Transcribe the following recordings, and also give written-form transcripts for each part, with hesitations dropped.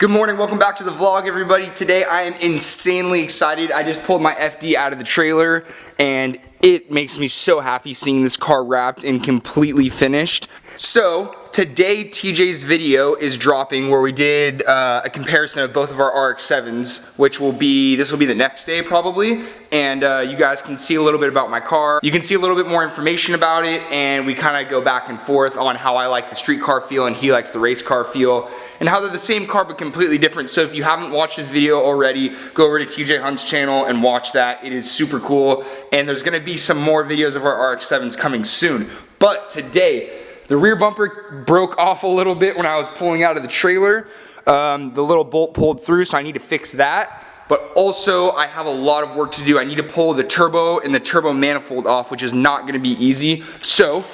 Good morning, welcome back to the vlog, everybody. Today I am insanely excited. I just pulled my FD out of the trailer and it makes me so happy seeing this car wrapped and completely finished. So today TJ's video is dropping where we did a comparison of both of our RX7s, this will be the next day probably, and you guys can see a little bit about my car. You can see a little bit more information about it, and we kind of go back and forth on how I like the street car feel and he likes the race car feel, and how they're the same car but completely different. So if you haven't watched this video already, go over to TJ Hunt's channel and watch that. It is super cool, and there's gonna be some more videos of our RX7s coming soon. But today, the rear bumper broke off a little bit when I was pulling out of the trailer. The little bolt pulled through, so I need to fix that. But also, I have a lot of work to do. I need to pull the turbo and the turbo manifold off, which is not gonna be easy. So,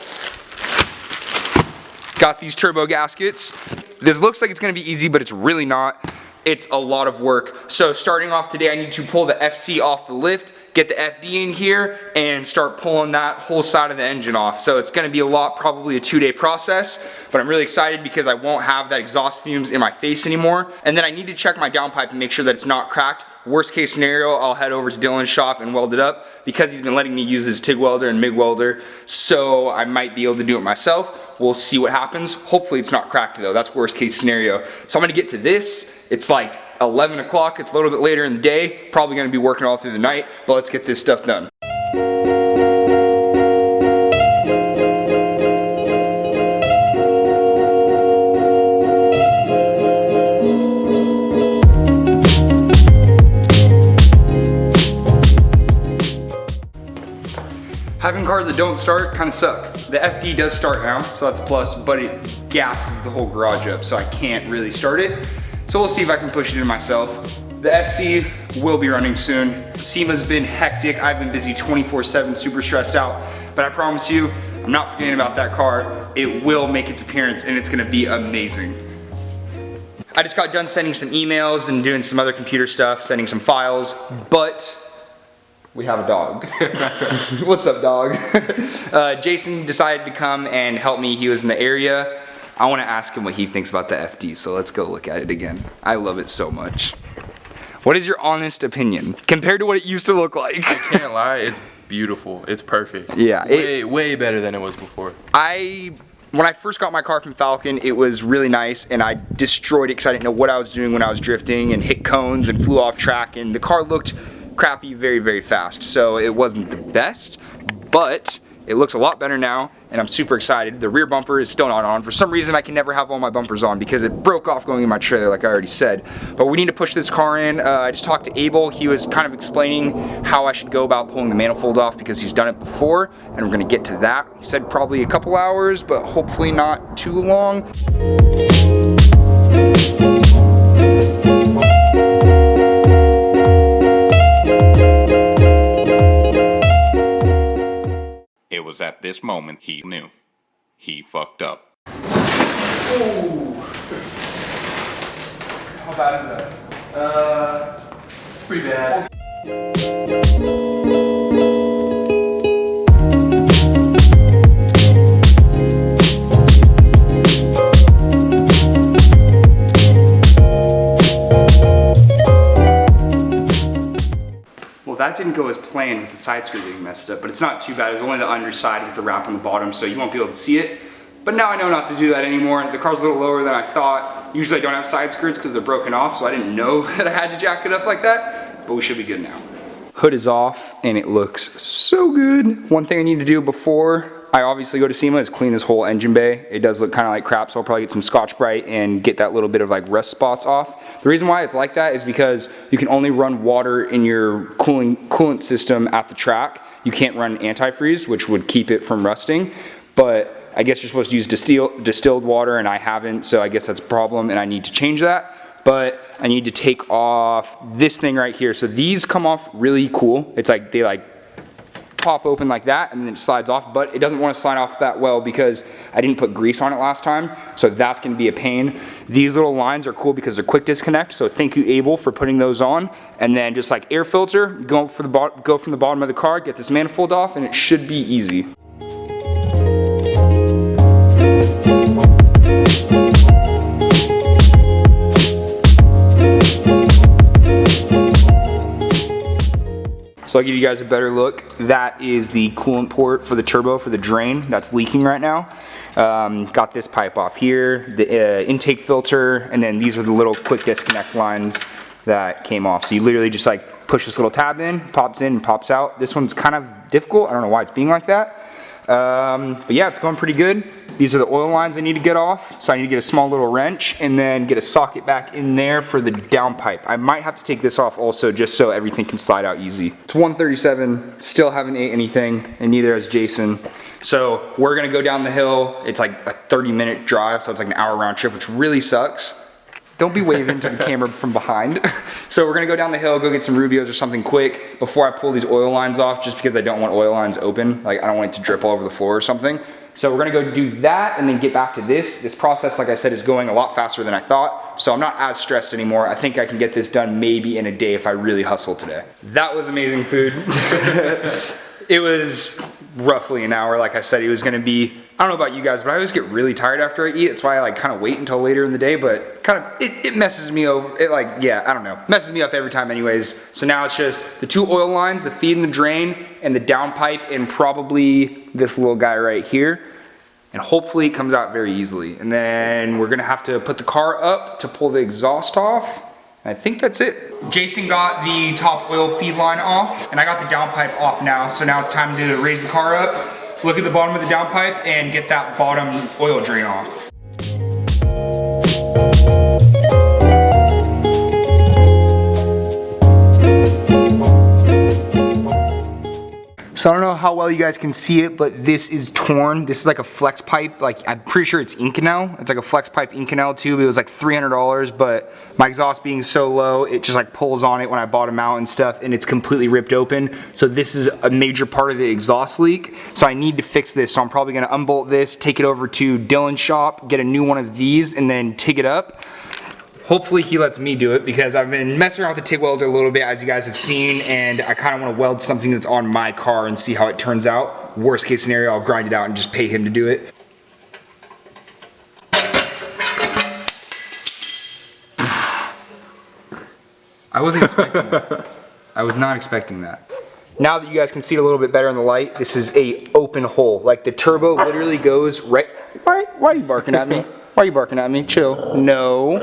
got these turbo gaskets. This looks like it's gonna be easy, but it's really not. It's a lot of work. So starting off today, I need to pull the FC off the lift, get the FD in here, and start pulling that whole side of the engine off. So it's gonna be a lot, probably a 2-day process, but I'm really excited because I won't have that exhaust fumes in my face anymore. And then I need to check my downpipe and make sure that it's not cracked. Worst case scenario, I'll head over to Dylan's shop and weld it up because he's been letting me use his TIG welder and MIG welder, so I might be able to do it myself. We'll see what happens. Hopefully it's not cracked though. That's worst case scenario. So I'm gonna get to this. It's like 11 o'clock. It's a little bit later in the day. Probably gonna be working all through the night, but let's get this stuff done. Having cars that don't start kind of suck. The FD does start now, so that's a plus, but it gasses the whole garage up, so I can't really start it. So we'll see if I can push it in myself. The FC will be running soon. SEMA's been hectic. I've been busy 24/7, super stressed out, but I promise you, I'm not forgetting about that car. It will make its appearance and it's gonna be amazing. I just got done sending some emails and doing some other computer stuff, sending some files, but we have a dog. What's up, dog? Jason decided to come and help me. He was in the area. I want to ask him what he thinks about the FD, so let's go look at it again. I love it so much. What is your honest opinion compared to what it used to look like? I can't lie, it's beautiful. It's perfect. Yeah. Way better than it was before. When I first got my car from Falcon, it was really nice, and I destroyed it because I didn't know what I was doing when I was drifting and hit cones and flew off track, and the car looked crappy very, very fast. So it wasn't the best, but it looks a lot better now, and I'm super excited. The rear bumper is still not on. For some reason, I can never have all my bumpers on because it broke off going in my trailer, like I already said. But we need to push this car in. I just talked to Abel. He was kind of explaining how I should go about pulling the manifold off because he's done it before, and we're gonna get to that. He said probably a couple hours, but hopefully not too long. It was at this moment he knew. He fucked up. Oh. How bad is that? Pretty bad. That didn't go as planned with the side skirt getting messed up, but it's not too bad. It was only the underside with the wrap on the bottom, so you won't be able to see it. But now I know not to do that anymore. The car's a little lower than I thought. Usually I don't have side skirts because they're broken off, so I didn't know that I had to jack it up like that, but we should be good now. Hood is off and it looks so good. One thing I need to do before I obviously go to SEMA is clean this whole engine bay. It does look kind of like crap, so I'll probably get some Scotch-Brite and get that little bit of like rust spots off. The reason why it's like that is because you can only run water in your coolant system at the track. You can't run antifreeze, which would keep it from rusting. But I guess you're supposed to use distilled water, and I haven't, so I guess that's a problem, and I need to change that. But I need to take off this thing right here. So these come off really cool. It's like they like pop open like that and then it slides off, but it doesn't want to slide off that well because I didn't put grease on it last time, so that's going to be a pain. These little lines are cool because they're quick disconnect, so thank you Abel for putting those on. And then just like air filter, go from the bottom of the car, get this manifold off, and it should be easy. So I'll give you guys a better look. That is the coolant port for the turbo for the drain that's leaking right now. Got this pipe off here, the intake filter, and then these are the little quick disconnect lines that came off. So you literally just like push this little tab in and pops out. This one's kind of difficult. I don't know why it's being like that. But yeah, it's going pretty good. These are the oil lines I need to get off. So I need to get a small little wrench and then get a socket back in there for the downpipe. I might have to take this off also just so everything can slide out easy. It's 1:37, still haven't ate anything, and neither has Jason. So we're gonna go down the hill. It's like a 30-minute drive, so it's like an hour round trip, which really sucks. Don't be waving to the camera from behind. So we're gonna go down the hill, go get some Rubios or something quick before I pull these oil lines off, just because I don't want oil lines open. Like I don't want it to drip all over the floor or something. So we're gonna go do that and then get back to this. This process, like I said, is going a lot faster than I thought. So I'm not as stressed anymore. I think I can get this done maybe in a day if I really hustle today. That was amazing food. It was roughly an hour. Like I said, it was gonna be, I don't know about you guys, but I always get really tired after I eat. It's why I like kind of wait until later in the day, but kind of, it messes me over. It like, yeah, I don't know, messes me up every time anyways. So now it's just the 2 oil lines, the feed and the drain, and the downpipe, and probably this little guy right here. And hopefully it comes out very easily. And then we're gonna have to put the car up to pull the exhaust off. I think that's it. Jason got the top oil feed line off, and I got the downpipe off now. So now it's time to raise the car up, look at the bottom of the downpipe, and get that bottom oil drain off. So I don't know how well you guys can see it, but this is torn. This is like a flex pipe. Like I'm pretty sure it's Inconel. It's like a flex pipe Inconel tube. It was like $300, but my exhaust being so low, it just like pulls on it when I bought them out and stuff, and it's completely ripped open. So this is a major part of the exhaust leak. So I need to fix this. So I'm probably gonna unbolt this, take it over to Dylan's shop, get a new one of these, and then TIG it up. Hopefully he lets me do it because I've been messing around with the TIG welder a little bit, as you guys have seen, and I kind of want to weld something that's on my car and see how it turns out. Worst case scenario, I'll grind it out and just pay him to do it. I wasn't expecting that. I was not expecting that. Now that you guys can see it a little bit better in the light, this is a open hole. Like the turbo literally goes right. Why are you barking at me? Why are you barking at me? Chill. No.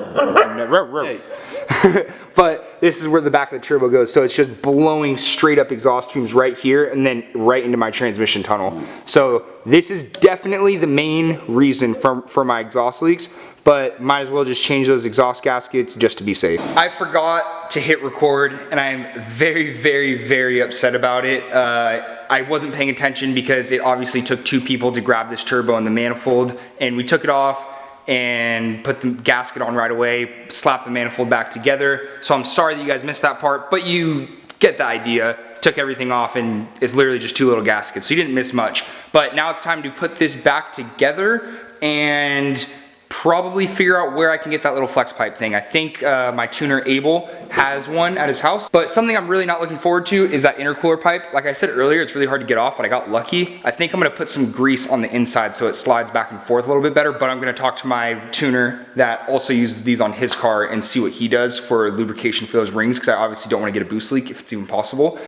But this is where the back of the turbo goes. So it's just blowing straight up exhaust fumes right here and then right into my transmission tunnel. So this is definitely the main reason for my exhaust leaks, but might as well just change those exhaust gaskets just to be safe. I forgot to hit record and I'm very, very, very upset about it. I wasn't paying attention because it obviously took 2 people to grab this turbo and the manifold, and we took it off and put the gasket on right away, slap the manifold back together. So I'm sorry that you guys missed that part, but you get the idea. Took everything off and it's literally just 2 little gaskets, so you didn't miss much. But now it's time to put this back together and probably figure out where I can get that little flex pipe thing. I think my tuner Abel has one at his house, but something I'm really not looking forward to is that intercooler pipe. Like I said earlier, it's really hard to get off, but I got lucky. I think I'm gonna put some grease on the inside so it slides back and forth a little bit better, but I'm gonna talk to my tuner that also uses these on his car and see what he does for lubrication for those rings, because I obviously don't wanna get a boost leak if it's even possible.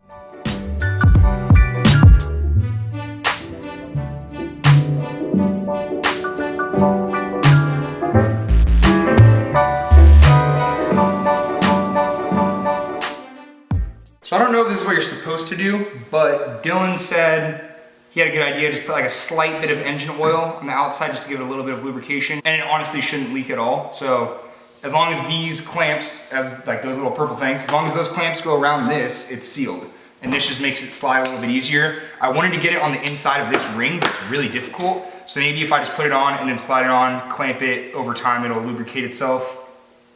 So I don't know if this is what you're supposed to do, but Dylan said he had a good idea. Just put like a slight bit of engine oil on the outside just to give it a little bit of lubrication. And it honestly shouldn't leak at all. So as long as these clamps, as like those little purple things, as long as those clamps go around this, it's sealed. And this just makes it slide a little bit easier. I wanted to get it on the inside of this ring, but it's really difficult. So maybe if I just put it on and then slide it on, clamp it, over time it'll lubricate itself.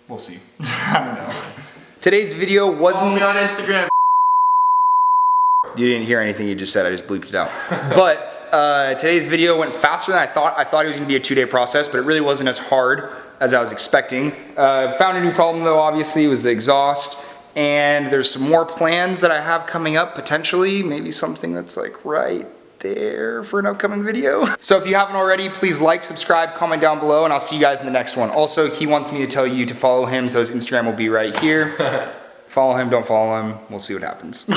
We'll see. I don't know. Today's video wasn't— Follow me on Instagram. You didn't hear anything you just said, I just bleeped it out. But today's video went faster than I thought. I thought it was gonna be a 2-day process, but it really wasn't as hard as I was expecting. Found a new problem though, obviously, was the exhaust. And there's some more plans that I have coming up, potentially. Maybe something that's like right there for an upcoming video. So if you haven't already, please like, subscribe, comment down below, and I'll see you guys in the next one. Also, he wants me to tell you to follow him, so his Instagram will be right here. Follow him, don't follow him, we'll see what happens.